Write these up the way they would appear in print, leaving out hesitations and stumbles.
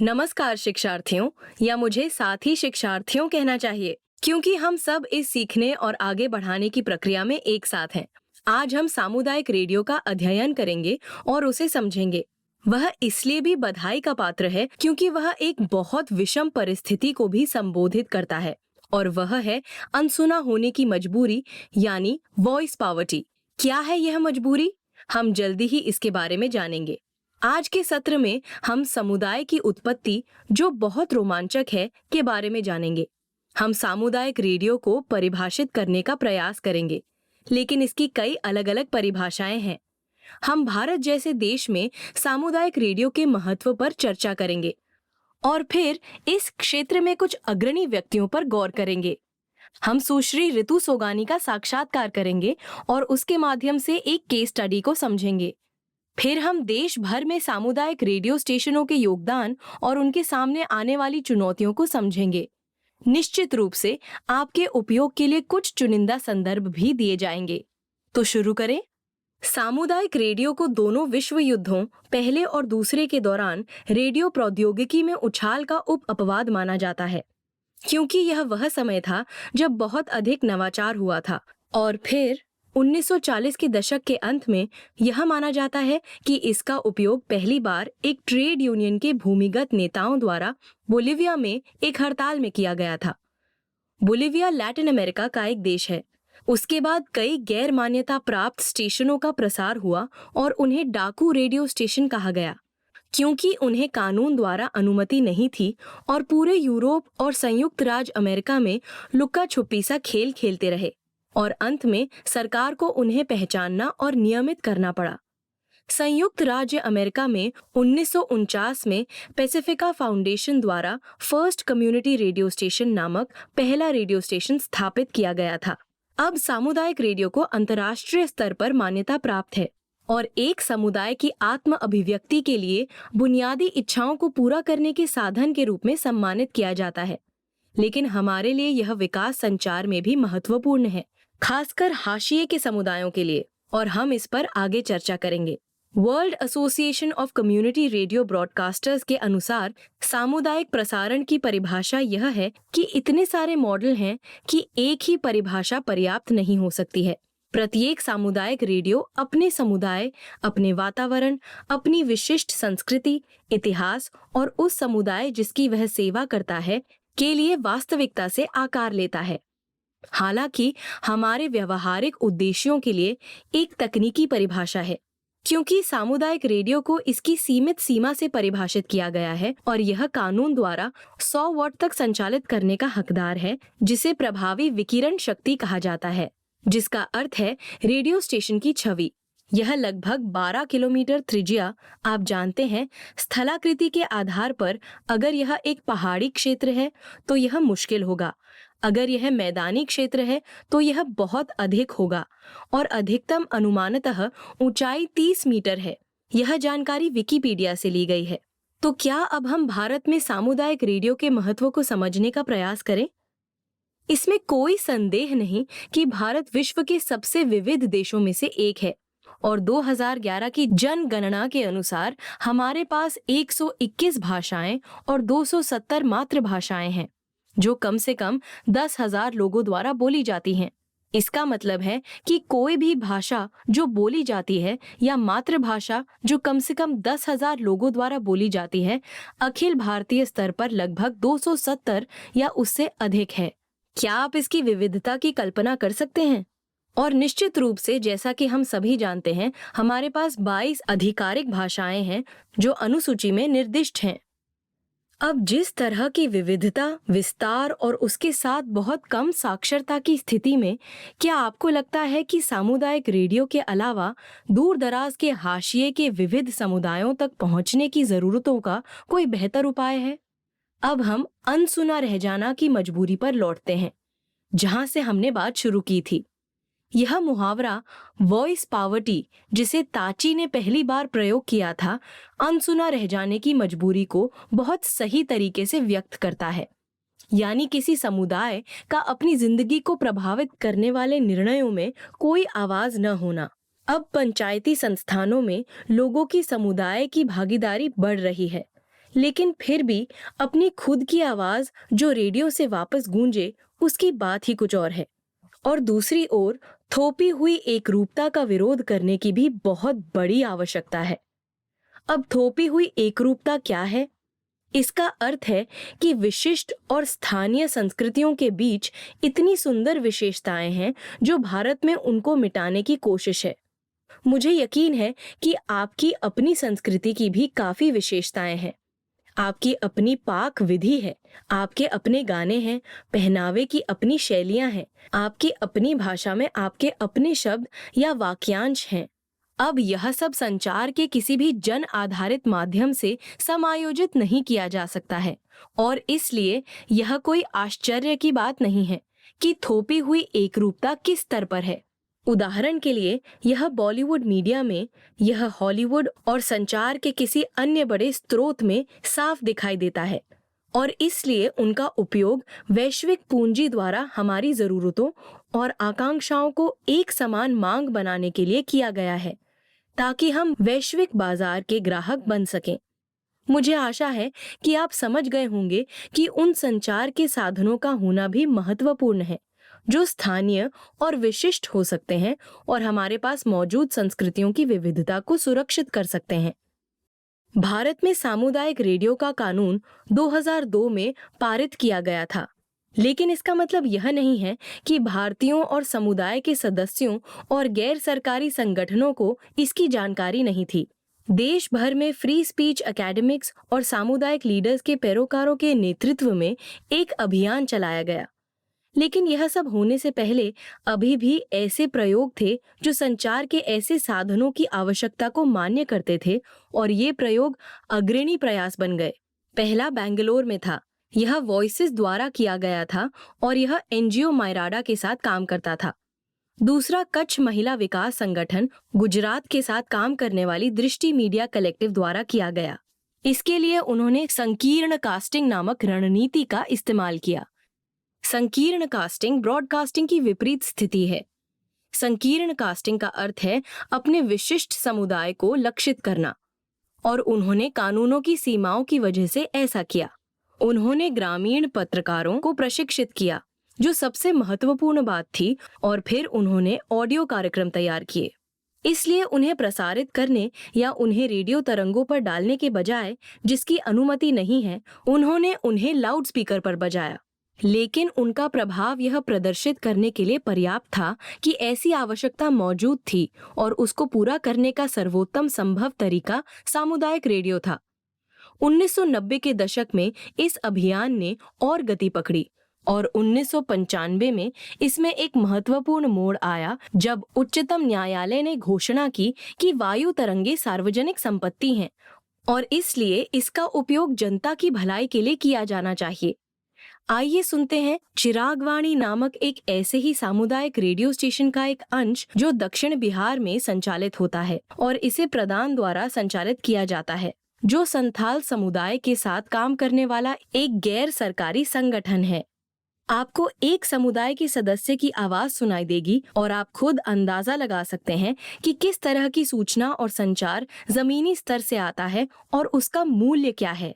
नमस्कार शिक्षार्थियों, या मुझे साथी शिक्षार्थियों कहना चाहिए, क्योंकि हम सब इस सीखने और आगे बढ़ाने की प्रक्रिया में एक साथ हैं। आज हम सामुदायिक रेडियो का अध्ययन करेंगे और उसे समझेंगे। वह इसलिए भी बधाई का पात्र है क्योंकि वह एक बहुत विषम परिस्थिति को भी संबोधित करता है, और वह है अनसुना होने की मजबूरी, यानी वॉइस पॉवर्टी। क्या है यह मजबूरी? हम जल्दी ही इसके बारे में जानेंगे। आज के सत्र में हम समुदाय की उत्पत्ति, जो बहुत रोमांचक है, के बारे में जानेंगे। हम सामुदायिक रेडियो को परिभाषित करने का प्रयास करेंगे, लेकिन इसकी कई अलग अलग परिभाषाएं हैं। हम भारत जैसे देश में सामुदायिक रेडियो के महत्व पर चर्चा करेंगे और फिर इस क्षेत्र में कुछ अग्रणी व्यक्तियों पर गौर करेंगे। हम सुश्री रितु सोगानी का साक्षात्कार करेंगे और उसके माध्यम से एक केस स्टडी को समझेंगे। फिर हम देश भर में सामुदायिक रेडियो स्टेशनों के योगदान और उनके सामने आने वाली चुनौतियों को समझेंगे। निश्चित रूप से आपके उपयोग के लिए कुछ चुनिंदा संदर्भ भी दिए जाएंगे। तो शुरू करें। सामुदायिक रेडियो को दोनों विश्व युद्धों, पहले और दूसरे के दौरान रेडियो प्रौद्योगिकी में उछाल का उपअपवाद माना जाता है, क्योंकि यह वह समय था जब बहुत अधिक नवाचार हुआ था। और फिर 1940 के दशक के अंत में यह माना जाता है कि इसका उपयोग पहली बार एक ट्रेड यूनियन के भूमिगत नेताओं द्वारा बोलिविया में एक हड़ताल में किया गया था। बोलिविया लैटिन अमेरिका का एक देश है। उसके बाद कई गैर मान्यता प्राप्त स्टेशनों का प्रसार हुआ और उन्हें डाकू रेडियो स्टेशन कहा गया, क्योंकि उन्हें कानून द्वारा अनुमति नहीं थी और पूरे यूरोप और संयुक्त राज्य अमेरिका में लुक्का छुपी सा खेल खेलते रहे, और अंत में सरकार को उन्हें पहचानना और नियमित करना पड़ा। संयुक्त राज्य अमेरिका में 1949 में पैसिफिका फाउंडेशन द्वारा फर्स्ट कम्युनिटी रेडियो स्टेशन नामक पहला रेडियो स्टेशन स्थापित किया गया था। अब सामुदायिक रेडियो को अंतर्राष्ट्रीय स्तर पर मान्यता प्राप्त है और एक समुदाय की आत्म अभिव्यक्ति के लिए बुनियादी इच्छाओं को पूरा करने के साधन के रूप में सम्मानित किया जाता है। लेकिन हमारे लिए यह विकास संचार में भी महत्वपूर्ण है, खासकर हाशिए के समुदायों के लिए, और हम इस पर आगे चर्चा करेंगे। World association of community radio broadcasters के अनुसार सामुदायिक प्रसारण की परिभाषा यह है कि इतने सारे मॉडल हैं कि एक ही परिभाषा पर्याप्त नहीं हो सकती है। प्रत्येक सामुदायिक रेडियो अपने समुदाय, अपने वातावरण, अपनी विशिष्ट संस्कृति, इतिहास और उस समुदाय जिसकी वह सेवा करता है के लिए वास्तविकता से आकार लेता है। हालांकि हमारे व्यवहारिक उद्देश्यों के लिए एक तकनीकी परिभाषा है, क्योंकि सामुदायिक रेडियो को इसकी सीमित सीमा से परिभाषित किया गया है और यह कानून द्वारा 100 वॉट तक संचालित करने का हकदार है, जिसे प्रभावी विकिरण शक्ति कहा जाता है, जिसका अर्थ है रेडियो स्टेशन की छवि। यह लगभग 12 किलोमीटर त्रिज्या। आप जानते हैं, स्थलाकृति के आधार पर अगर यह एक पहाड़ी क्षेत्र है तो यह मुश्किल होगा, अगर यह मैदानी क्षेत्र है तो यह बहुत अधिक होगा, और अधिकतम अनुमानतः ऊंचाई 30 मीटर है। यह जानकारी विकिपीडिया से ली गई है। तो क्या अब हम भारत में सामुदायिक रेडियो के महत्व को समझने का प्रयास करें? इसमें कोई संदेह नहीं कि भारत विश्व के सबसे विविध देशों में से एक है, और 2011 की जनगणना के अनुसार हमारे पास 121 भाषाएं और 270 मातृभाषाएं हैं, जो कम से कम 10,000 लोगों द्वारा बोली जाती हैं। इसका मतलब है कि कोई भी भाषा जो बोली जाती है या मातृभाषा जो कम से कम 10,000 लोगों द्वारा बोली जाती है, अखिल भारतीय स्तर पर लगभग 270 या उससे अधिक है। क्या आप इसकी विविधता की कल्पना कर सकते हैं? और निश्चित रूप से, जैसा कि हम सभी जानते हैं, हमारे पास 22 आधिकारिक भाषाएं हैं जो अनुसूची में निर्दिष्ट हैं। अब जिस तरह की विविधता, विस्तार और उसके साथ बहुत कम साक्षरता की स्थिति में, क्या आपको लगता है कि सामुदायिक रेडियो के अलावा दूर दराज के हाशिए के विविध समुदायों तक पहुंचने की जरूरतों का कोई बेहतर उपाय है? अब हम अनसुना रह जाना की मजबूरी पर लौटते हैं, जहां से हमने बात शुरू की थी। यह मुहावरा वॉइस पॉवर्टी, जिसे ताची ने पहली बार प्रयोग किया था, अनसुना रह जाने की मजबूरी को बहुत सही तरीके से व्यक्त करता है। यानी किसी समुदाय का अपनी जिंदगी को प्रभावित करने वाले निर्णयों में कोई आवाज न होना। अब पंचायती संस्थानों में लोगों की समुदाय की भागीदारी बढ़ रही है, लेकिन फिर भी अपनी खुद की आवाज जो रेडियो से वापस गूंजे, उसकी बात ही कुछ और है। और दूसरी ओर थोपी हुई एकरूपता का विरोध करने की भी बहुत बड़ी आवश्यकता है। अब थोपी हुई एकरूपता क्या है? इसका अर्थ है कि विशिष्ट और स्थानीय संस्कृतियों के बीच इतनी सुंदर विशेषताएं हैं जो भारत में उनको मिटाने की कोशिश है। मुझे यकीन है कि आपकी अपनी संस्कृति की भी काफी विशेषताएं हैं। आपकी अपनी पाक विधि है, आपके अपने गाने हैं, पहनावे की अपनी शैलियां हैं, आपकी अपनी भाषा में आपके अपने शब्द या वाक्यांश हैं। अब यह सब संचार के किसी भी जन आधारित माध्यम से समायोजित नहीं किया जा सकता है और इसलिए यह कोई आश्चर्य की बात नहीं है कि थोपी हुई एकरूपता किस स्तर पर है। उदाहरण के लिए यह बॉलीवुड मीडिया में, यह हॉलीवुड और संचार के किसी अन्य बड़े स्रोत में साफ दिखाई देता है और इसलिए उनका उपयोग वैश्विक पूंजी द्वारा हमारी जरूरतों और आकांक्षाओं को एक समान मांग बनाने के लिए किया गया है ताकि हम वैश्विक बाजार के ग्राहक बन सकें। मुझे आशा है कि आप समझ गए होंगे कि उन संचार के साधनों का होना भी महत्वपूर्ण है जो स्थानीय और विशिष्ट हो सकते हैं और हमारे पास मौजूद संस्कृतियों की विविधता को सुरक्षित कर सकते हैं। भारत में सामुदायिक रेडियो का कानून 2002 में पारित किया गया था, लेकिन इसका मतलब यह नहीं है कि भारतीयों और समुदाय के सदस्यों और गैर सरकारी संगठनों को इसकी जानकारी नहीं थी। देश भर में फ्री स्पीच एकेडमिक्स और सामुदायिक लीडर्स के पैरोकारों के नेतृत्व में एक अभियान चलाया गया। लेकिन यह सब होने से पहले अभी भी ऐसे प्रयोग थे जो संचार के ऐसे साधनों की आवश्यकता को मान्य करते थे और ये प्रयोग अग्रणी प्रयास बन गए। पहला बेंगलोर में था। यह वॉइसेस द्वारा किया गया था और यह एनजीओ मायराडा के साथ काम करता था। दूसरा कच्छ महिला विकास संगठन गुजरात के साथ काम करने वाली दृष्टि मीडिया कलेक्टिव द्वारा किया गया। इसके लिए उन्होंने संकीर्ण कास्टिंग नामक रणनीति का इस्तेमाल किया। संकीर्ण कास्टिंग ब्रॉडकास्टिंग की विपरीत स्थिति है। संकीर्ण कास्टिंग का अर्थ है अपने विशिष्ट समुदाय को लक्षित करना और उन्होंने कानूनों की सीमाओं की वजह से ऐसा किया। उन्होंने ग्रामीण पत्रकारों को प्रशिक्षित किया, जो सबसे महत्वपूर्ण बात थी, और फिर उन्होंने ऑडियो कार्यक्रम तैयार किए। इसलिए उन्हें प्रसारित करने या उन्हें रेडियो तरंगों पर डालने के बजाय, जिसकी अनुमति नहीं है, उन्होंने उन्हें लाउडस्पीकर पर बजाया। लेकिन उनका प्रभाव यह प्रदर्शित करने के लिए पर्याप्त था कि ऐसी आवश्यकता मौजूद थी और उसको पूरा करने का सर्वोत्तम संभव तरीका सामुदायिक रेडियो था। 1990 के दशक में इस अभियान ने और गति पकड़ी और 1995 में इसमें एक महत्वपूर्ण मोड़ आया जब उच्चतम न्यायालय ने घोषणा की कि वायु तरंगे सार्वजनिक संपत्ति हैं और इसलिए इसका उपयोग जनता की भलाई के लिए किया जाना चाहिए। आइए सुनते हैं चिरागवाणी नामक एक ऐसे ही सामुदायिक रेडियो स्टेशन का एक अंश जो दक्षिण बिहार में संचालित होता है और इसे प्रदान द्वारा संचालित किया जाता है, जो संथाल समुदाय के साथ काम करने वाला एक गैर सरकारी संगठन है। आपको एक समुदाय के सदस्य की आवाज सुनाई देगी और आप खुद अंदाजा लगा सकते हैं कि किस तरह की सूचना और संचार जमीनी स्तर से आता है और उसका मूल्य क्या है।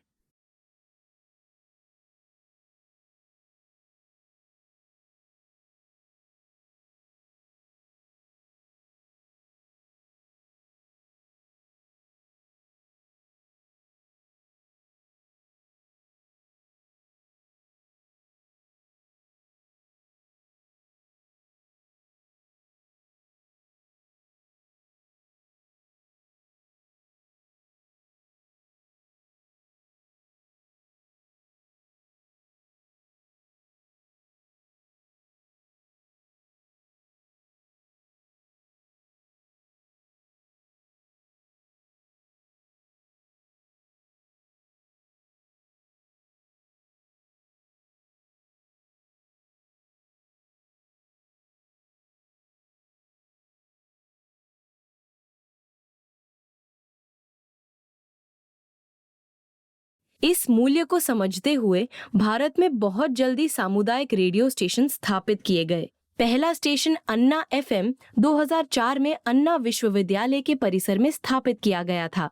इस मूल्य को समझते हुए भारत में बहुत जल्दी सामुदायिक रेडियो स्टेशन स्थापित किए गए। पहला स्टेशन अन्ना एफएम 2004 में अन्ना विश्वविद्यालय के परिसर में स्थापित किया गया था,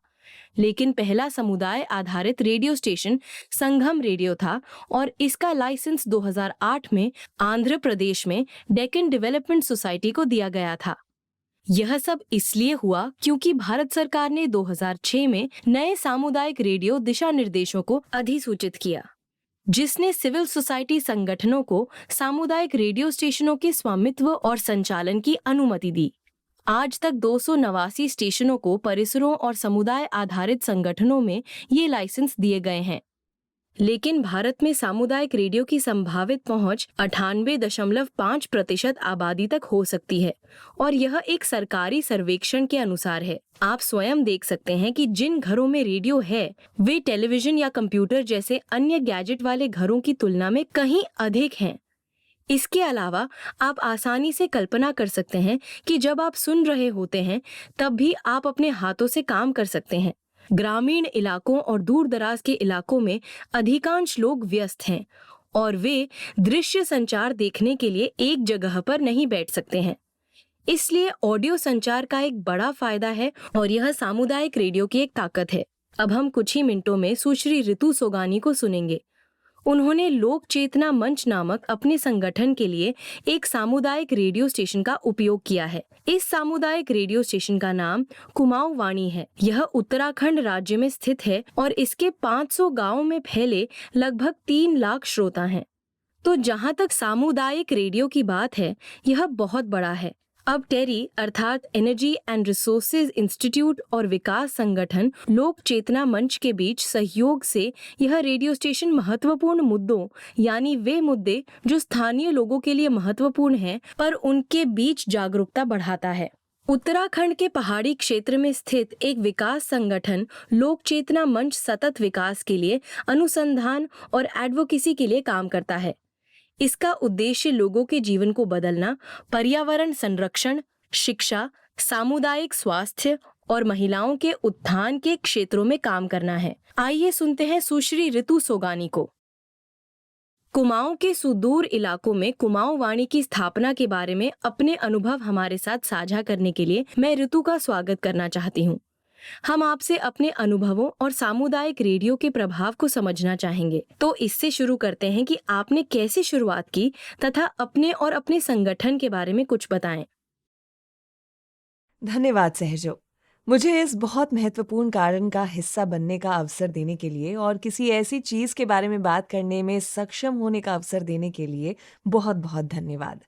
लेकिन पहला समुदाय आधारित रेडियो स्टेशन संगम रेडियो था और इसका लाइसेंस 2008 में आंध्र प्रदेश में डेक्कन डेवलपमेंट सोसाइटी को दिया गया था। यह सब इसलिए हुआ क्योंकि भारत सरकार ने 2006 में नए सामुदायिक रेडियो दिशा निर्देशों को अधिसूचित किया, जिसने सिविल सोसाइटी संगठनों को सामुदायिक रेडियो स्टेशनों के स्वामित्व और संचालन की अनुमति दी। आज तक 289 स्टेशनों को परिसरों और समुदाय आधारित संगठनों में ये लाइसेंस दिए गए हैं। लेकिन भारत में सामुदायिक रेडियो की संभावित पहुंच 98.5% आबादी तक हो सकती है और यह एक सरकारी सर्वेक्षण के अनुसार है। आप स्वयं देख सकते हैं कि जिन घरों में रेडियो है वे टेलीविजन या कंप्यूटर जैसे अन्य गैजेट वाले घरों की तुलना में कहीं अधिक हैं। इसके अलावा आप आसानी से कल्पना कर सकते हैं कि जब आप सुन रहे होते हैं तब भी आप अपने हाथों से काम कर सकते हैं। ग्रामीण इलाकों और दूर दराज के इलाकों में अधिकांश लोग व्यस्त हैं और वे दृश्य संचार देखने के लिए एक जगह पर नहीं बैठ सकते हैं। इसलिए ऑडियो संचार का एक बड़ा फायदा है और यह सामुदायिक रेडियो की एक ताकत है। अब हम कुछ ही मिनटों में सुश्री रितु सोगानी को सुनेंगे। उन्होंने लोक चेतना मंच नामक अपने संगठन के लिए एक सामुदायिक रेडियो स्टेशन का उपयोग किया है। इस सामुदायिक रेडियो स्टेशन का नाम कुमाऊं वाणी है। यह उत्तराखंड राज्य में स्थित है और इसके 500 गांवों में फैले लगभग 3 लाख श्रोता हैं। तो जहां तक सामुदायिक रेडियो की बात है, यह बहुत बड़ा है। अब टेरी अर्थात एनर्जी एंड रिसोर्सेज इंस्टीट्यूट और विकास संगठन लोक चेतना मंच के बीच सहयोग से यह रेडियो स्टेशन महत्वपूर्ण मुद्दों यानी वे मुद्दे जो स्थानीय लोगों के लिए महत्वपूर्ण हैं पर उनके बीच जागरूकता बढ़ाता है। उत्तराखंड के पहाड़ी क्षेत्र में स्थित एक विकास संगठन लोक चेतना मंच सतत विकास के लिए अनुसंधान और एडवोकेसी के लिए काम करता है। इसका उद्देश्य लोगों के जीवन को बदलना, पर्यावरण संरक्षण, शिक्षा, सामुदायिक स्वास्थ्य और महिलाओं के उत्थान के क्षेत्रों में काम करना है। आइए सुनते हैं सुश्री रितु सोगानी को। कुमाऊं के सुदूर इलाकों में कुमाऊं वाणी की स्थापना के बारे में अपने अनुभव हमारे साथ साझा करने के लिए मैं रितु का स्वागत करना चाहती हूँ। हम आपसे अपने अनुभवों और सामुदायिक रेडियो के प्रभाव को समझना चाहेंगे। तो इससे शुरू करते हैं कि आपने कैसे शुरुआत की तथा अपने और अपने संगठन के बारे में कुछ बताएं। धन्यवाद सहजो, मुझे इस बहुत महत्वपूर्ण कारण का हिस्सा बनने का अवसर देने के लिए और किसी ऐसी चीज के बारे में बात करने में सक्षम होने का अवसर देने के लिए बहुत बहुत धन्यवाद।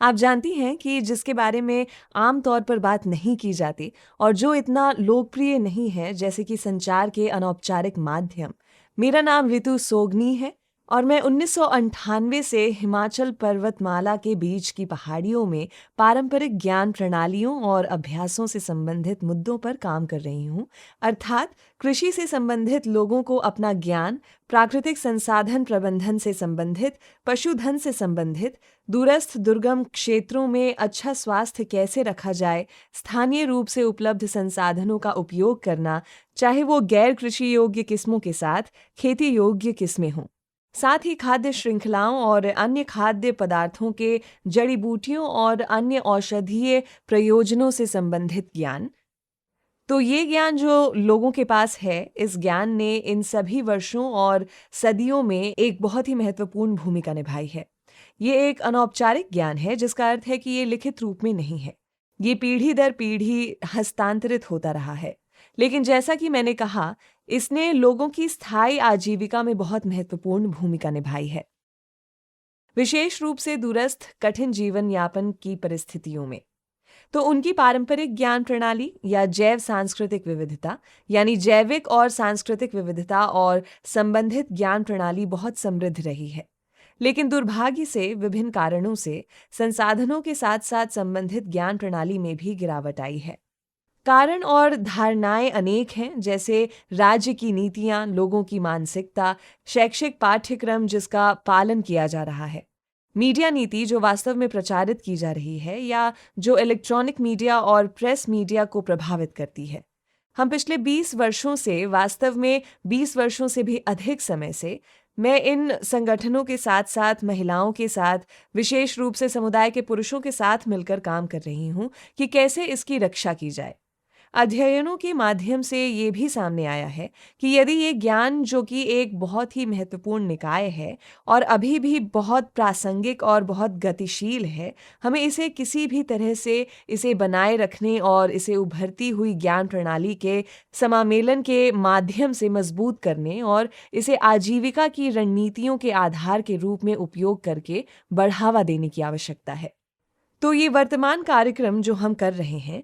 आप जानती हैं कि जिसके बारे में आम तौर पर बात नहीं की जाती और जो इतना लोकप्रिय नहीं है, जैसे कि संचार के अनौपचारिक माध्यम। मेरा नाम रितु सोगनी है और मैं 1998 से हिमाचल पर्वतमाला के बीच की पहाड़ियों में पारंपरिक ज्ञान प्रणालियों और अभ्यासों से संबंधित मुद्दों पर काम कर रही हूँ। अर्थात कृषि से संबंधित लोगों को अपना ज्ञान, प्राकृतिक संसाधन प्रबंधन से संबंधित, पशुधन से संबंधित, दूरस्थ दुर्गम क्षेत्रों में अच्छा स्वास्थ्य कैसे रखा जाए, स्थानीय रूप से उपलब्ध संसाधनों का उपयोग करना, चाहे वो गैर कृषि योग्य किस्मों के साथ खेती योग्य किस्में हों, साथ ही खाद्य श्रृंखलाओं और अन्य खाद्य पदार्थों के जड़ी बूटियों और अन्य औषधीय प्रयोजनों से संबंधित ज्ञान। तो ये ज्ञान जो लोगों के पास है, इस ज्ञान ने इन सभी वर्षों और सदियों में एक बहुत ही महत्वपूर्ण भूमिका निभाई है। ये एक अनौपचारिक ज्ञान है, जिसका अर्थ है कि ये लिखित रूप में नहीं है। ये पीढ़ी दर पीढ़ी हस्तांतरित होता रहा है। लेकिन जैसा कि मैंने कहा, इसने लोगों की स्थायी आजीविका में बहुत महत्वपूर्ण भूमिका निभाई है, विशेष रूप से दूरस्थ कठिन जीवन यापन की परिस्थितियों में। तो उनकी पारंपरिक ज्ञान प्रणाली या जैव सांस्कृतिक विविधता यानी जैविक और सांस्कृतिक विविधता और संबंधित ज्ञान प्रणाली बहुत समृद्ध रही है। लेकिन दुर्भाग्य से विभिन्न कारणों से संसाधनों के साथ साथ संबंधित ज्ञान प्रणाली में भी गिरावट आई है। कारण और धारणाएं अनेक हैं, जैसे राज्य की नीतियां, लोगों की मानसिकता, शैक्षिक पाठ्यक्रम जिसका पालन किया जा रहा है, मीडिया नीति जो वास्तव में प्रचारित की जा रही है या जो इलेक्ट्रॉनिक मीडिया और प्रेस मीडिया को प्रभावित करती है। हम पिछले 20 वर्षों से, वास्तव में 20 वर्षों से भी अधिक समय से, मैं इन संगठनों के साथ साथ महिलाओं के साथ, विशेष रूप से समुदाय के पुरुषों के साथ मिलकर काम कर रही हूँ कि कैसे इसकी रक्षा की जाए। अध्ययनों के माध्यम से ये भी सामने आया है कि यदि ये ज्ञान, जो कि एक बहुत ही महत्वपूर्ण निकाय है और अभी भी बहुत प्रासंगिक और बहुत गतिशील है, हमें इसे किसी भी तरह से इसे बनाए रखने और इसे उभरती हुई ज्ञान प्रणाली के समामेलन के माध्यम से मजबूत करने और इसे आजीविका की रणनीतियों के आधार के रूप में उपयोग करके बढ़ावा देने की आवश्यकता है। तो ये वर्तमान कार्यक्रम जो हम कर रहे हैं,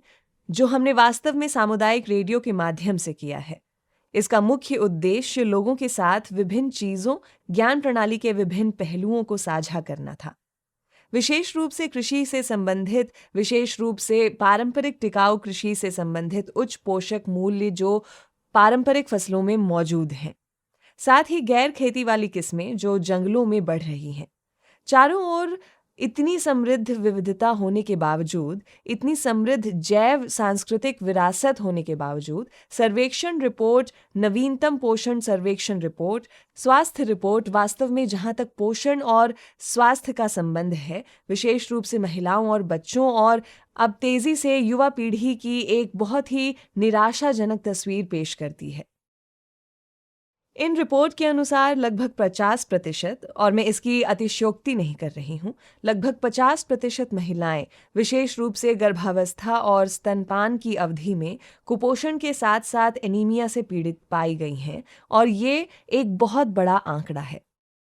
जो हमने वास्तव में सामुदायिक रेडियो के माध्यम से किया है, इसका मुख्य उद्देश्य लोगों के साथ विभिन्न चीजों, ज्ञान प्रणाली के विभिन्न पहलुओं को साझा करना था। विशेष रूप से कृषि से संबंधित, विशेष रूप से पारंपरिक टिकाऊ कृषि से संबंधित उच्च पोषक मूल्य जो पारंपरिक फसलों में मौजूद हैं। साथ ही गैर खेती वाली किस्में जो जंगलों में बढ़ रही हैं। चारों ओर इतनी समृद्ध विविधता होने के बावजूद, इतनी समृद्ध जैव सांस्कृतिक विरासत होने के बावजूद, सर्वेक्षण रिपोर्ट, नवीनतम पोषण सर्वेक्षण रिपोर्ट, स्वास्थ्य रिपोर्ट, वास्तव में जहां तक पोषण और स्वास्थ्य का संबंध है, विशेष रूप से महिलाओं और बच्चों और अब तेजी से युवा पीढ़ी की एक बहुत ही निराशाजनक तस्वीर पेश करती है। इन रिपोर्ट के अनुसार लगभग 50%, और मैं इसकी अतिशयोक्ति नहीं कर रही हूँ, लगभग 50% महिलाएं विशेष रूप से गर्भावस्था और स्तनपान की अवधि में कुपोषण के साथ साथ एनीमिया से पीड़ित पाई गई हैं, और ये एक बहुत बड़ा आंकड़ा है।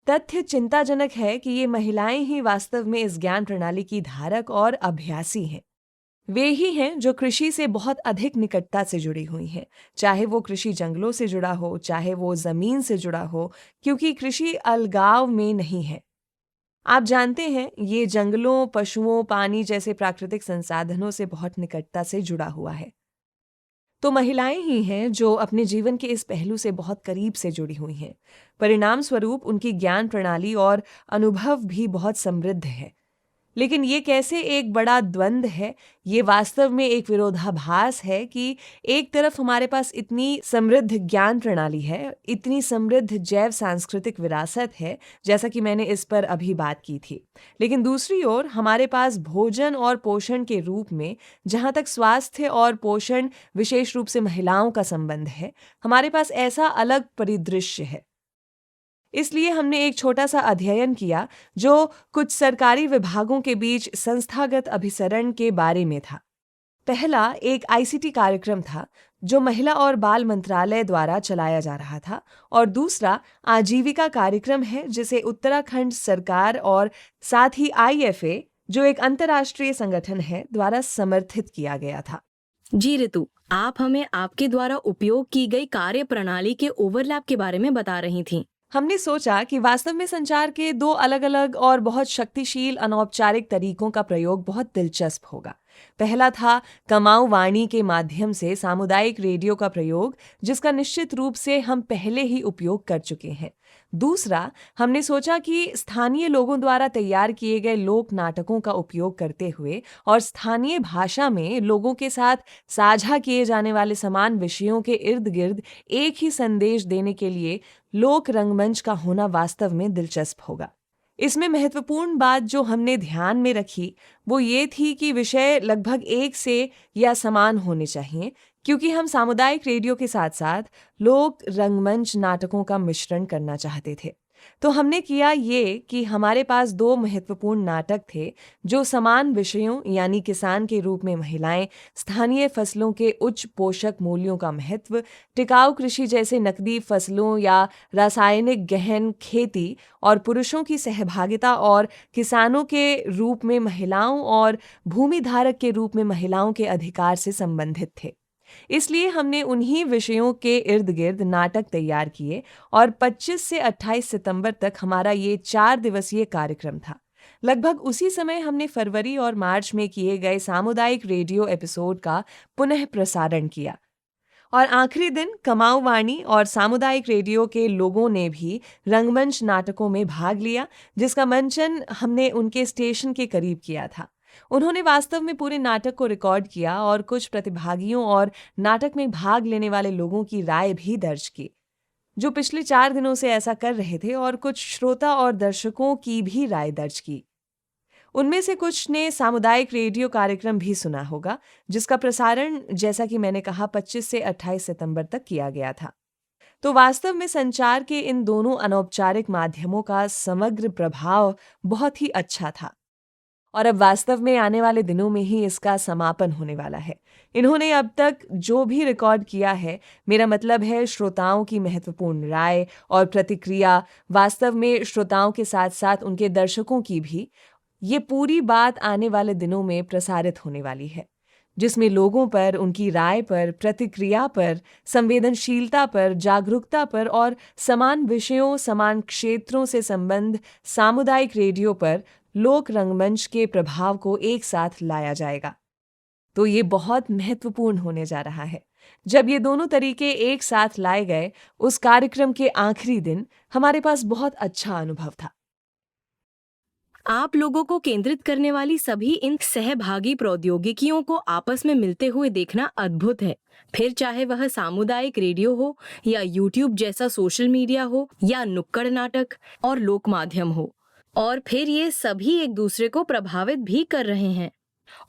तथ्य चिंताजनक है कि ये महिलाएं ही वास्तव में इस ज्ञान प्रणाली की धारक और अभ्यासी हैं। वे ही हैं जो कृषि से बहुत अधिक निकटता से जुड़ी हुई हैं, चाहे वो कृषि जंगलों से जुड़ा हो, चाहे वो जमीन से जुड़ा हो, क्योंकि कृषि अलगाव में नहीं है। आप जानते हैं, ये जंगलों, पशुओं, पानी जैसे प्राकृतिक संसाधनों से बहुत निकटता से जुड़ा हुआ है। तो महिलाएं ही हैं जो अपने जीवन के इस पहलू से बहुत करीब से जुड़ी हुई हैं। परिणाम स्वरूप उनकी ज्ञान प्रणाली और अनुभव भी बहुत समृद्ध है। लेकिन ये कैसे एक बड़ा द्वंद्व है, ये वास्तव में एक विरोधाभास है कि एक तरफ हमारे पास इतनी समृद्ध ज्ञान प्रणाली है, इतनी समृद्ध जैव सांस्कृतिक विरासत है, जैसा कि मैंने इस पर अभी बात की थी, लेकिन दूसरी ओर हमारे पास भोजन और पोषण के रूप में, जहाँ तक स्वास्थ्य और पोषण विशेष रूप से महिलाओं का संबंध है, हमारे पास ऐसा अलग परिदृश्य है। इसलिए हमने एक छोटा सा अध्ययन किया जो कुछ सरकारी विभागों के बीच संस्थागत अभिसरण के बारे में था। पहला एक आईसीटी कार्यक्रम था जो महिला और बाल मंत्रालय द्वारा चलाया जा रहा था, और दूसरा आजीविका कार्यक्रम है जिसे उत्तराखंड सरकार और साथ ही आईएफए, जो एक अंतर्राष्ट्रीय संगठन है, द्वारा समर्थित किया गया था। जी ऋतु, आप हमें आपके द्वारा उपयोग की गई कार्य प्रणाली के ओवरलैप के बारे में बता रही थीं। हमने सोचा कि वास्तव में संचार के दो अलग अलग और बहुत शक्तिशाली अनौपचारिक तरीकों का प्रयोग बहुत दिलचस्प होगा। पहला था कमाऊ वाणी के माध्यम से सामुदायिक रेडियो का प्रयोग, जिसका निश्चित रूप से हम पहले ही उपयोग कर चुके हैं। दूसरा, हमने सोचा कि स्थानीय लोगों द्वारा तैयार किए गए लोक नाटकों का उपयोग करते हुए और स्थानीय भाषा में लोगों के साथ साझा किए जाने वाले समान विषयों के इर्द गिर्द एक ही संदेश देने के लिए लोक रंगमंच का होना वास्तव में दिलचस्प होगा। इसमें महत्वपूर्ण बात जो हमने ध्यान में रखी वो ये थी कि विषय लगभग एक से या समान होने चाहिए, क्योंकि हम सामुदायिक रेडियो के साथ साथ लोक रंगमंच नाटकों का मिश्रण करना चाहते थे। तो हमने किया ये कि हमारे पास दो महत्वपूर्ण नाटक थे जो समान विषयों, यानी किसान के रूप में महिलाएं, स्थानीय फसलों के उच्च पोषक मूल्यों का महत्व, टिकाऊ कृषि जैसे नकदी फसलों या रासायनिक गहन खेती, और पुरुषों की सहभागिता और किसानों के रूप में महिलाओं और भूमि धारक के रूप में महिलाओं के अधिकार से संबंधित थे। इसलिए हमने उन्हीं विषयों के इर्द गिर्द नाटक तैयार किए, और 25 से 28 सितंबर तक हमारा ये 4 दिवसीय कार्यक्रम था। लगभग उसी समय हमने फरवरी और मार्च में किए गए सामुदायिक रेडियो एपिसोड का पुनः प्रसारण किया, और आखिरी दिन कमाऊ वाणी और सामुदायिक रेडियो के लोगों ने भी रंगमंच नाटकों में भाग लिया, जिसका मंचन हमने उनके स्टेशन के करीब किया था। उन्होंने वास्तव में पूरे नाटक को रिकॉर्ड किया और कुछ प्रतिभागियों और नाटक में भाग लेने वाले लोगों की राय भी दर्ज की, जो पिछले 4 दिनों से ऐसा कर रहे थे, और कुछ श्रोता और दर्शकों की भी राय दर्ज की। उनमें से कुछ ने सामुदायिक रेडियो कार्यक्रम भी सुना होगा, जिसका प्रसारण जैसा कि मैंने कहा 25 से 28 सितंबर तक किया गया था। तो वास्तव में संचार के इन दोनों अनौपचारिक माध्यमों का समग्र प्रभाव बहुत ही अच्छा था। और अब वास्तव में आने वाले दिनों में ही इसका समापन होने वाला है। इन्होंने अब तक जो भी रिकॉर्ड किया है, मेरा मतलब है श्रोताओं की महत्वपूर्ण राय और प्रतिक्रिया, वास्तव में श्रोताओं के साथ-साथ उनके दर्शकों की भी, ये पूरी बात आने वाले दिनों में प्रसारित होने वाली है, जिसमें लोगों पर, उनकी राय पर, प्रतिक्रिया पर, संवेदनशीलता पर, जागरूकता पर और समान विषयों, समान क्षेत्रों से संबंध सामुदायिक रेडियो पर लोक रंगमंच के प्रभाव को एक साथ लाया जाएगा। तो ये बहुत महत्वपूर्ण होने जा रहा है। जब ये दोनों तरीके एक साथ लाए गए, उस कार्यक्रम के आखिरी दिन हमारे पास बहुत अच्छा अनुभव था। आप लोगों को केंद्रित करने वाली सभी इन सहभागी प्रौद्योगिकियों को आपस में मिलते हुए देखना अद्भुत है। फिर चाहे वह सामुदायिक रेडियो हो या यूट्यूब जैसा सोशल मीडिया हो या नुक्कड़ नाटक और लोक माध्यम हो, और फिर ये सभी एक दूसरे को प्रभावित भी कर रहे हैं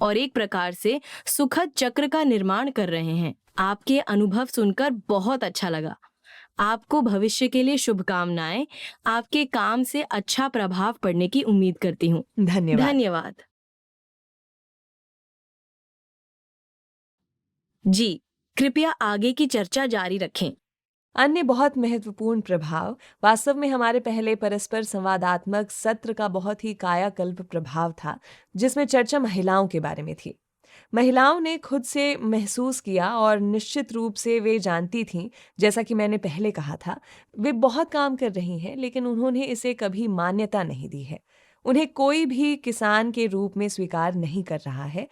और एक प्रकार से सुखद चक्र का निर्माण कर रहे हैं। आपके अनुभव सुनकर बहुत अच्छा लगा। आपको भविष्य के लिए शुभकामनाएं। आपके काम से अच्छा प्रभाव पड़ने की उम्मीद करती हूँ। धन्यवाद। धन्यवाद। जी, कृपया आगे की चर्चा जारी रखें। अन्य बहुत महत्वपूर्ण प्रभाव वास्तव में हमारे पहले परस्पर संवादात्मक सत्र का बहुत ही कायाकल्प प्रभाव था, जिसमें चर्चा महिलाओं के बारे में थी। महिलाओं ने खुद से महसूस किया और निश्चित रूप से वे जानती थीं, जैसा कि मैंने पहले कहा था, वे बहुत काम कर रही हैं, लेकिन उन्होंने इसे कभी मान्यता नहीं दी है। उन्हें कोई भी किसान के रूप में स्वीकार नहीं कर रहा है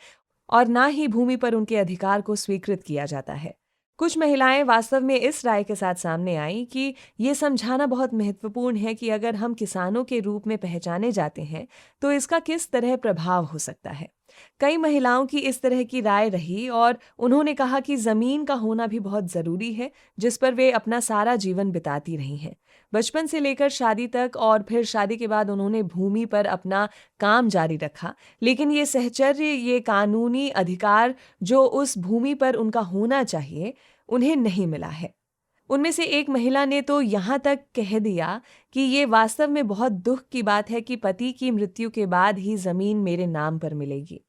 और ना ही भूमि पर उनके अधिकार को स्वीकृत किया जाता है। कुछ महिलाएं वास्तव में इस राय के साथ सामने आईं कि ये समझाना बहुत महत्वपूर्ण है कि अगर हम किसानों के रूप में पहचाने जाते हैं, तो इसका किस तरह प्रभाव हो सकता है। कई महिलाओं की इस तरह की राय रही और उन्होंने कहा कि जमीन का होना भी बहुत जरूरी है, जिस पर वे अपना सारा जीवन बिताती रही हैं, बचपन से लेकर शादी तक, और फिर शादी के बाद उन्होंने भूमि पर अपना काम जारी रखा, लेकिन ये सहचर्य, ये कानूनी अधिकार जो उस भूमि पर उनका होना चाहिए, उन्हें नहीं मिला है। उनमें से एक महिला ने तो यहाँ तक कह दिया कि ये वास्तव में बहुत दुख की बात है कि पति की मृत्यु के बाद ही जमीन मेरे नाम पर मिलेगी।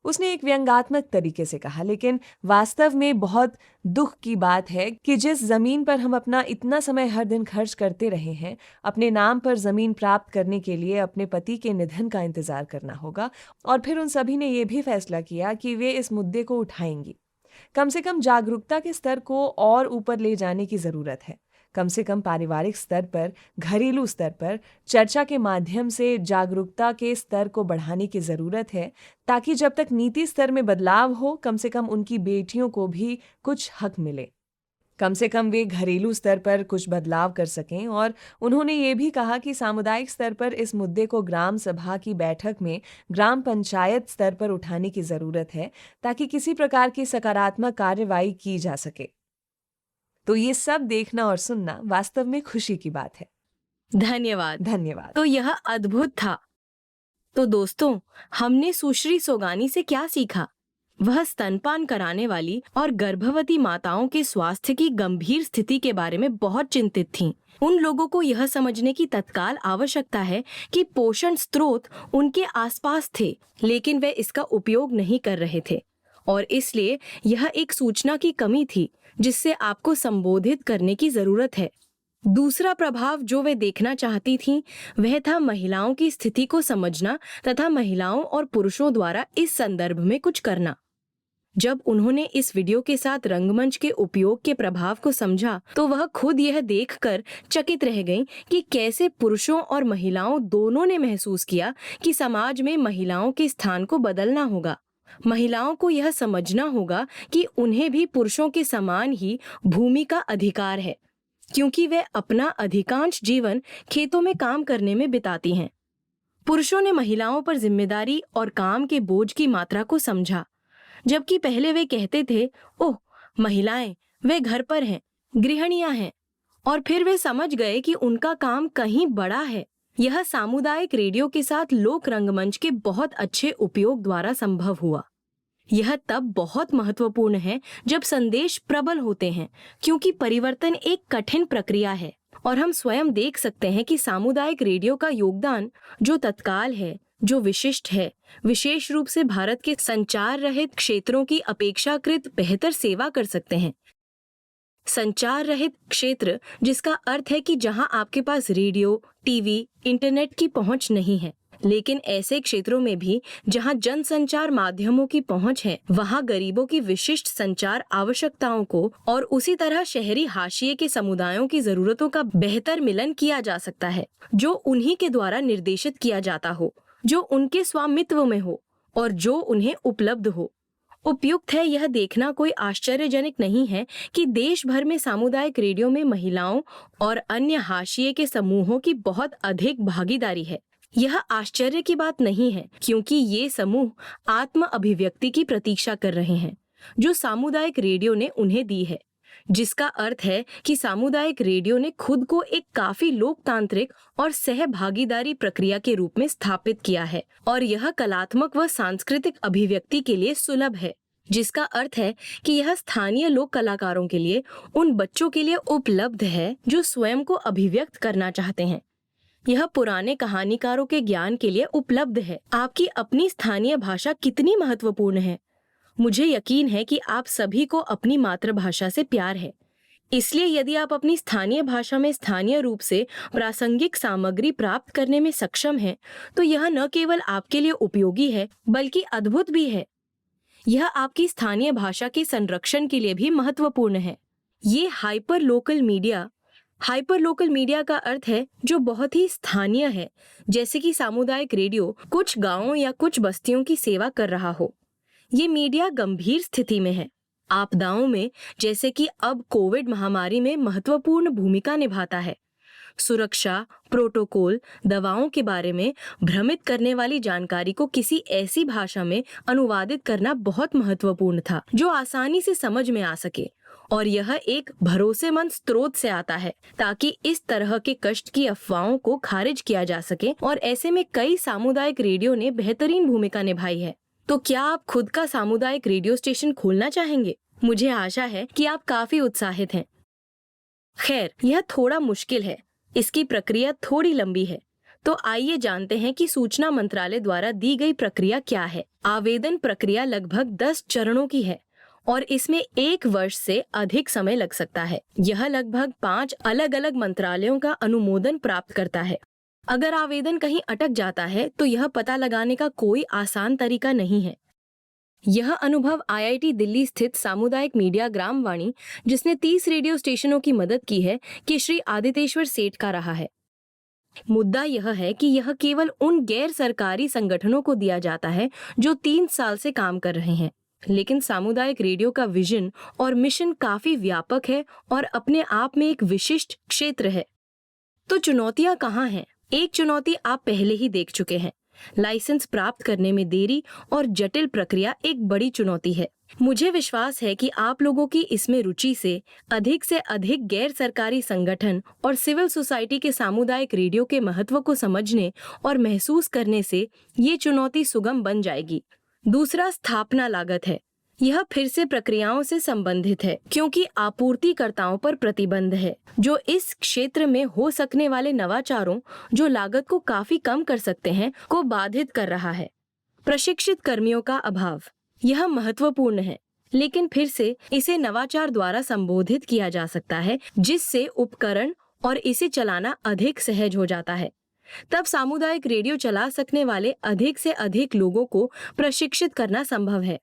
उसने एक व्यंग्यात्मक तरीके से कहा, लेकिन वास्तव में बहुत दुख की बात है कि जिस जमीन पर हम अपना इतना समय हर दिन खर्च करते रहे हैं, अपने नाम पर जमीन प्राप्त करने के लिए अपने पति के निधन का इंतजार करना होगा, और फिर उन सभी ने यह भी फैसला किया कि वे इस मुद्दे को उठाएंगी। कम से कम जागरूकता के स्तर को और ऊपर ले जाने की जरूरत है। कम से कम पारिवारिक स्तर पर, घरेलू स्तर पर चर्चा के माध्यम से जागरूकता के स्तर को बढ़ाने की जरूरत है, ताकि जब तक नीति स्तर में बदलाव हो, कम से कम उनकी बेटियों को भी कुछ हक मिले। कम से कम वे घरेलू स्तर पर कुछ बदलाव कर सकें। और उन्होंने ये भी कहा कि सामुदायिक स्तर पर इस मुद्दे को ग्राम सभा की बैठक में, ग्राम पंचायत स्तर पर उठाने की जरूरत है, ताकि किसी प्रकार की सकारात्मक कार्रवाई की जा सके। तो ये सब देखना और सुनना वास्तव में खुशी की बात है। धन्यवाद। धन्यवाद। तो यह अद्भुत था। तो दोस्तों, हमने सुश्री सोगानी से क्या सीखा? वह स्तनपान कराने वाली और गर्भवती माताओं के स्वास्थ्य की गंभीर स्थिति के बारे में बहुत चिंतित थीं। उन लोगों को यह समझने की तत्काल आवश्यकता है कि पोषण स्रोत उनके आसपास थे, लेकिन वे इसका उपयोग नहीं कर रहे थे, और इसलिए यह एक सूचना की कमी थी जिससे आपको संबोधित करने की जरूरत है। दूसरा प्रभाव जो वे देखना चाहती थीं, वह था महिलाओं की स्थिति को समझना तथा महिलाओं और पुरुषों द्वारा इस संदर्भ में कुछ करना। जब उन्होंने इस वीडियो के साथ रंगमंच के उपयोग के प्रभाव को समझा, तो वह खुद यह देखकर चकित रह गईं कि कैसे पुरुषों और महिलाओं दोनों ने महसूस किया कि समाज में महिलाओं के स्थान को बदलना होगा। महिलाओं को यह समझना होगा कि उन्हें भी पुरुषों के समान ही भूमि का अधिकार है, क्योंकि वे अपना अधिकांश जीवन खेतों में काम करने में बिताती हैं। पुरुषों ने महिलाओं पर जिम्मेदारी और काम के बोझ की मात्रा को समझा, जबकि पहले वे कहते थे, ओह, महिलाएं, वे घर पर हैं, गृहिणियां हैं, और फिर वे समझ गए कि उनका काम कहीं बड़ा है। यह सामुदायिक रेडियो के साथ लोक रंगमंच के बहुत अच्छे उपयोग द्वारा संभव हुआ। यह तब बहुत महत्वपूर्ण है जब संदेश प्रबल होते हैं, क्योंकि परिवर्तन एक कठिन प्रक्रिया है और हम स्वयं देख सकते हैं कि सामुदायिक रेडियो का योगदान जो तत्काल है, जो विशिष्ट है, विशेष रूप से भारत के संचार रहित क्षेत्रों की अपेक्षाकृत बेहतर सेवा कर सकते हैं। संचार रहित क्षेत्र जिसका अर्थ है कि जहां आपके पास रेडियो, टीवी, इंटरनेट की पहुंच नहीं है, लेकिन ऐसे क्षेत्रों में भी जहां जनसंचार माध्यमों की पहुंच है, वहां गरीबों की विशिष्ट संचार आवश्यकताओं को और उसी तरह शहरी हाशिए के समुदायों की जरूरतों का बेहतर मिलन किया जा सकता है, जो उन्हीं के द्वारा निर्देशित किया जाता हो, जो उनके स्वामित्व में हो और जो उन्हें उपलब्ध हो। उपयुक्त है यह देखना कोई आश्चर्यजनक नहीं है कि देश भर में सामुदायिक रेडियो में महिलाओं और अन्य हाशिए के समूहों की बहुत अधिक भागीदारी है। यह आश्चर्य की बात नहीं है, क्योंकि ये समूह आत्म अभिव्यक्ति की प्रतीक्षा कर रहे हैं जो सामुदायिक रेडियो ने उन्हें दी है, जिसका अर्थ है कि सामुदायिक रेडियो ने खुद को एक काफी लोकतांत्रिक और सहभागीदारी प्रक्रिया के रूप में स्थापित किया है और यह कलात्मक व सांस्कृतिक अभिव्यक्ति के लिए सुलभ है, जिसका अर्थ है कि यह स्थानीय लोक कलाकारों के लिए, उन बच्चों के लिए उपलब्ध है जो स्वयं को अभिव्यक्त करना चाहते हैं। यह पुराने कहानीकारों के ज्ञान के लिए उपलब्ध है। आपकी अपनी स्थानीय भाषा कितनी महत्वपूर्ण है। मुझे यकीन है कि आप सभी को अपनी मातृभाषा से प्यार है, इसलिए यदि आप अपनी स्थानीय भाषा में स्थानीय रूप से प्रासंगिक सामग्री प्राप्त करने में सक्षम हैं, तो यह न केवल आपके लिए उपयोगी है बल्कि अद्भुत भी है। यह आपकी स्थानीय भाषा के संरक्षण के लिए भी महत्वपूर्ण है। ये हाइपर लोकल मीडिया का अर्थ है जो बहुत ही स्थानीय है, जैसे कि सामुदायिक रेडियो कुछ गांवों या कुछ बस्तियों की सेवा कर रहा हो। ये मीडिया गंभीर स्थिति में है, आपदाओं में, जैसे कि अब कोविड महामारी में महत्वपूर्ण भूमिका निभाता है। सुरक्षा, प्रोटोकॉल, दवाओं के बारे में भ्रमित करने वाली जानकारी को किसी ऐसी भाषा में अनुवादित करना बहुत महत्वपूर्ण था जो आसानी से समझ में आ सके, और यह एक भरोसेमंद स्रोत से आता है ताकि इस तरह के कष्ट की अफवाहों को खारिज किया जा सके, और ऐसे में कई सामुदायिक रेडियो ने बेहतरीन भूमिका निभाई है। तो क्या आप खुद का सामुदायिक रेडियो स्टेशन खोलना चाहेंगे? मुझे आशा है कि आप काफी उत्साहित हैं। खैर, यह थोड़ा मुश्किल है, इसकी प्रक्रिया थोड़ी लंबी है। तो आइए जानते हैं कि सूचना मंत्रालय द्वारा दी गई प्रक्रिया क्या है। आवेदन प्रक्रिया लगभग 10 चरणों की है और इसमें 1 वर्ष से अधिक समय लग सकता है। यह लगभग 5 अलग अलग मंत्रालयों का अनुमोदन प्राप्त करता है। अगर आवेदन कहीं अटक जाता है तो यह पता लगाने का कोई आसान तरीका नहीं है। यह अनुभव IIT दिल्ली स्थित सामुदायिक मीडिया ग्रामवाणी, जिसने 30 रेडियो स्टेशनों की मदद की है, कि श्री आदितेश्वर सेठ का रहा है। मुद्दा यह है कि यह केवल उन गैर सरकारी संगठनों को दिया जाता है जो 3 साल से काम कर रहे हैं, लेकिन सामुदायिक रेडियो का विजन और मिशन काफी व्यापक है और अपने आप में एक विशिष्ट क्षेत्र है। तो चुनौतियां कहाँ हैं? एक चुनौती आप पहले ही देख चुके हैं। लाइसेंस प्राप्त करने में देरी और जटिल प्रक्रिया एक बड़ी चुनौती है। मुझे विश्वास है कि आप लोगों की इसमें रुचि से अधिक गैर सरकारी संगठन और सिविल सोसाइटी के सामुदायिक रेडियो के महत्व को समझने और महसूस करने से ये चुनौती सुगम बन जाएगी। दूसरा स्थापना लागत है। यह फिर से प्रक्रियाओं से संबंधित है, क्योंकि आपूर्तिकर्ताओं पर प्रतिबंध है जो इस क्षेत्र में हो सकने वाले नवाचारों, जो लागत को काफी कम कर सकते हैं, को बाधित कर रहा है। प्रशिक्षित कर्मियों का अभाव, यह महत्वपूर्ण है, लेकिन फिर से इसे नवाचार द्वारा संबोधित किया जा सकता है, जिससे उपकरण और इसे चलाना अधिक सहज हो जाता है। तब सामुदायिक रेडियो चला सकने वाले अधिक से अधिक लोगों को प्रशिक्षित करना संभव है।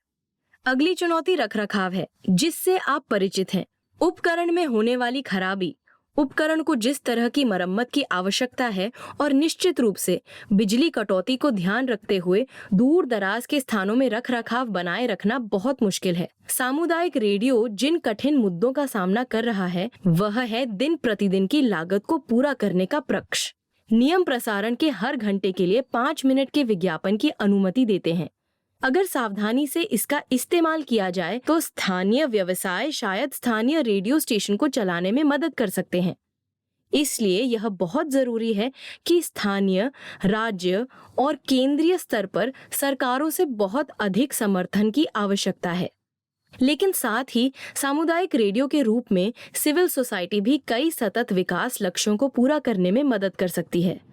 अगली चुनौती रखरखाव है, जिससे आप परिचित हैं। उपकरण में होने वाली खराबी, उपकरण को जिस तरह की मरम्मत की आवश्यकता है, और निश्चित रूप से बिजली कटौती को ध्यान रखते हुए दूर दराज के स्थानों में रखरखाव बनाए रखना बहुत मुश्किल है। सामुदायिक रेडियो जिन कठिन मुद्दों का सामना कर रहा है, वह है दिन प्रतिदिन की लागत को पूरा करने का पक्ष। नियम प्रसारण के हर घंटे के लिए 5 मिनट के विज्ञापन की अनुमति देते हैं। अगर सावधानी से इसका इस्तेमाल किया जाए तो स्थानीय व्यवसाय शायद स्थानीय रेडियो स्टेशन को चलाने में मदद कर सकते हैं। इसलिए यह बहुत जरूरी है कि स्थानीय, राज्य और केंद्रीय स्तर पर सरकारों से बहुत अधिक समर्थन की आवश्यकता है। लेकिन साथ ही सामुदायिक रेडियो के रूप में सिविल सोसाइटी भी कई सतत विकास लक्ष्यों को पूरा करने में मदद कर सकती है।